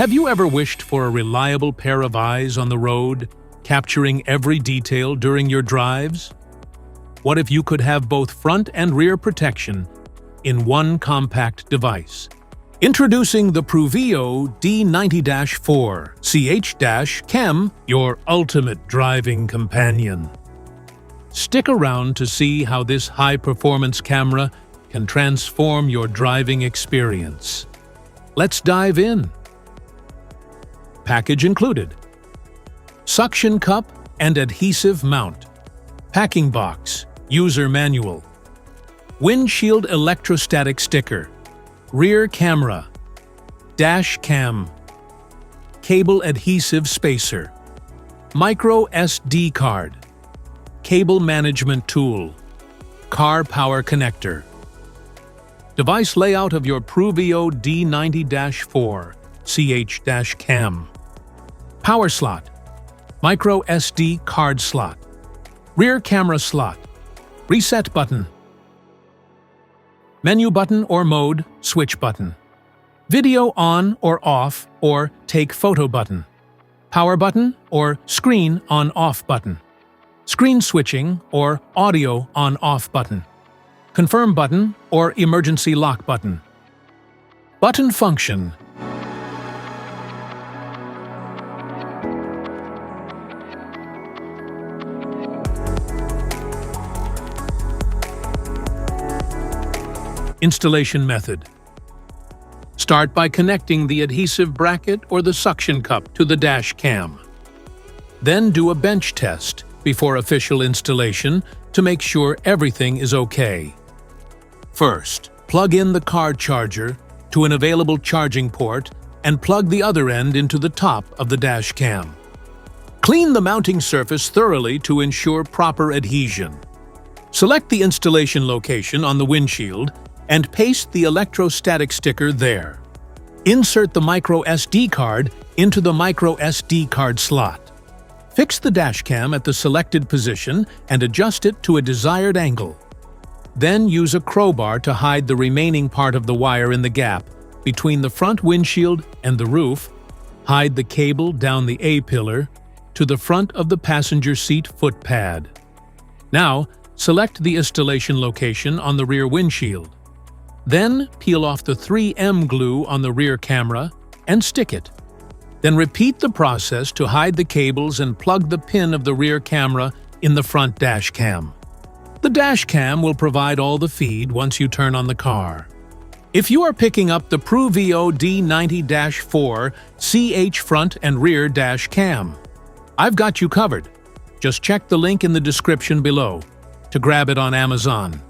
Have you ever wished for a reliable pair of eyes on the road, capturing every detail during your drives? What if you could have both front and rear protection in one compact device? Introducing the PRUVEEO D90 4CH Chem, your ultimate driving companion. Stick around to see how this high-performance camera can transform your driving experience. Let's dive in. Package included: suction cup and adhesive mount, packing box, user manual, windshield electrostatic sticker, rear camera, dash cam, cable adhesive spacer, micro SD card, cable management tool, car power connector. Device layout of your PRUVEEO D90 4CH Cam. Power slot, micro SD card slot, rear camera slot, reset button, menu button or mode switch button, video on or off or take photo button, power button or screen on-off button, screen switching or audio on-off button, confirm button or emergency lock button. Button function: installation method. Start by connecting the adhesive bracket or the suction cup to the dash cam. Then do a bench test before official installation to make sure everything is okay. First, plug in the car charger to an available charging port and plug the other end into the top of the dash cam. Clean the mounting surface thoroughly to ensure proper adhesion. Select the installation location on the windshield and paste the electrostatic sticker there. Insert the micro SD card into the micro SD card slot. Fix the dashcam at the selected position and adjust it to a desired angle. Then use a crowbar to hide the remaining part of the wire in the gap between the front windshield and the roof. Hide the cable down the A-pillar to the front of the passenger seat foot pad. Now, select the installation location on the rear windshield. Then peel off the 3M glue on the rear camera and stick it. Then repeat the process to hide the cables and plug the pin of the rear camera in the front dash cam. The dash cam will provide all the feed once you turn on the car. If you are picking up the PRUVEEO D90 4CH front and rear dash cam, I've got you covered. Just check the link in the description below to grab it on Amazon.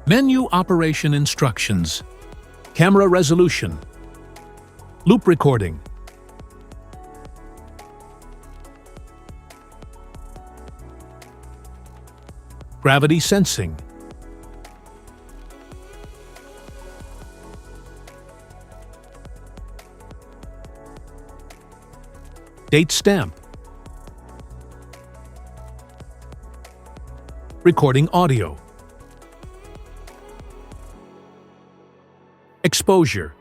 Menu operation instructions, camera resolution, loop recording, gravity sensing, date stamp, recording audio, exposure,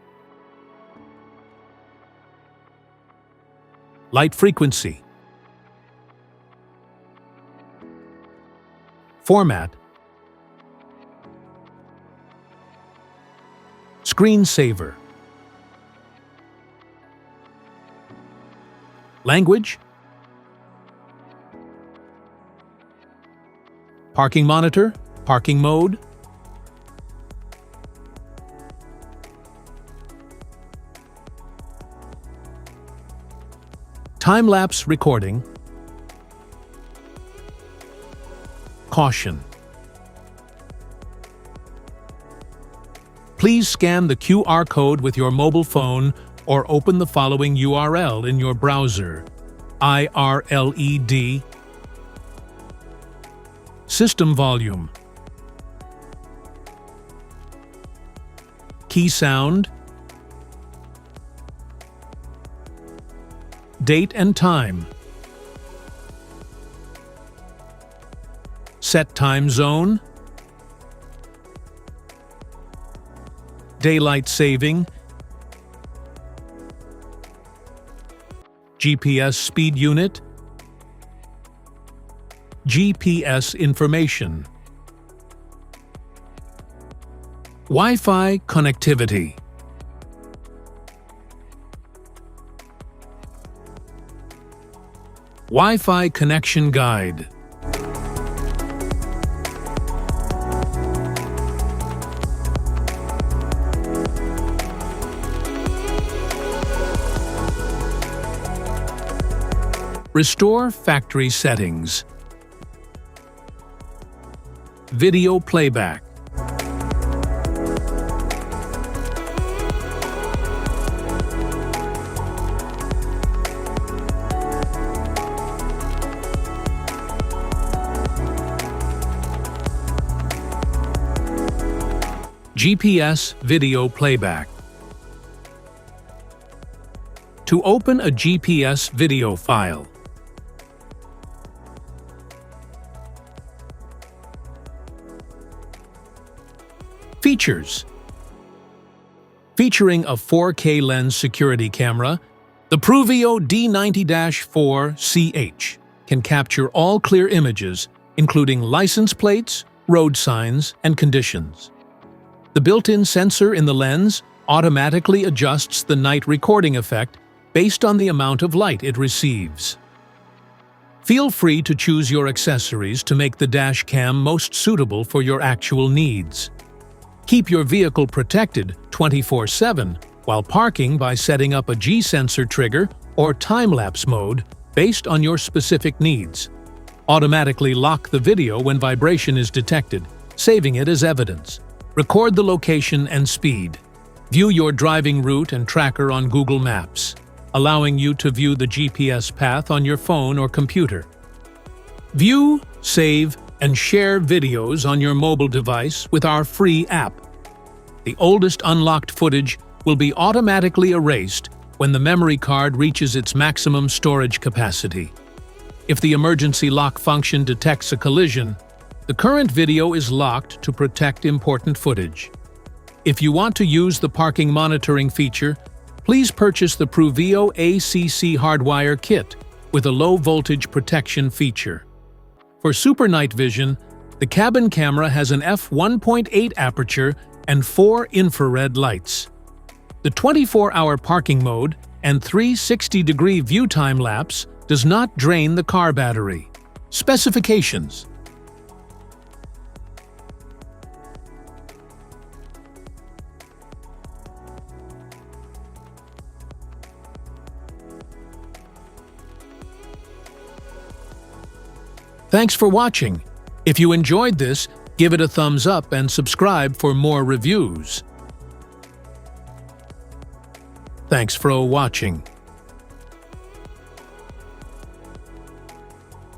light frequency, format, screensaver, language, parking monitor, parking mode, time-lapse recording, caution. Please scan the QR code with your mobile phone or open the following URL in your browser: IRLED, system volume, key sound, date and time, set time zone, daylight saving, GPS speed unit, GPS information, Wi-Fi connectivity, Wi-Fi connection guide, restore factory settings, video playback, GPS video playback. To open a GPS video file, features. Featuring a 4K lens security camera, the PRUVEEO D90 4CH can capture all clear images, including license plates, road signs, and conditions. The built-in sensor in the lens automatically adjusts the night recording effect based on the amount of light it receives. Feel free to choose your accessories to make the dash cam most suitable for your actual needs. Keep your vehicle protected 24/7 while parking by setting up a G-sensor trigger or time-lapse mode based on your specific needs. Automatically lock the video when vibration is detected, saving it as evidence. Record the location and speed. View your driving route and tracker on Google Maps, allowing you to view the GPS path on your phone or computer. View, save, and share videos on your mobile device with our free app. The oldest unlocked footage will be automatically erased when the memory card reaches its maximum storage capacity. If the emergency lock function detects a collision, the current video is locked to protect important footage. If you want to use the parking monitoring feature, please purchase the PRUVEEO ACC hardwire kit with a low-voltage protection feature. For super night vision, the cabin camera has an f1.8 aperture and 4 infrared lights. The 24-hour parking mode and 360-degree view time-lapse does not drain the car battery. Specifications. Thanks for watching. If you enjoyed this, give it a thumbs up and subscribe for more reviews. Thanks for watching.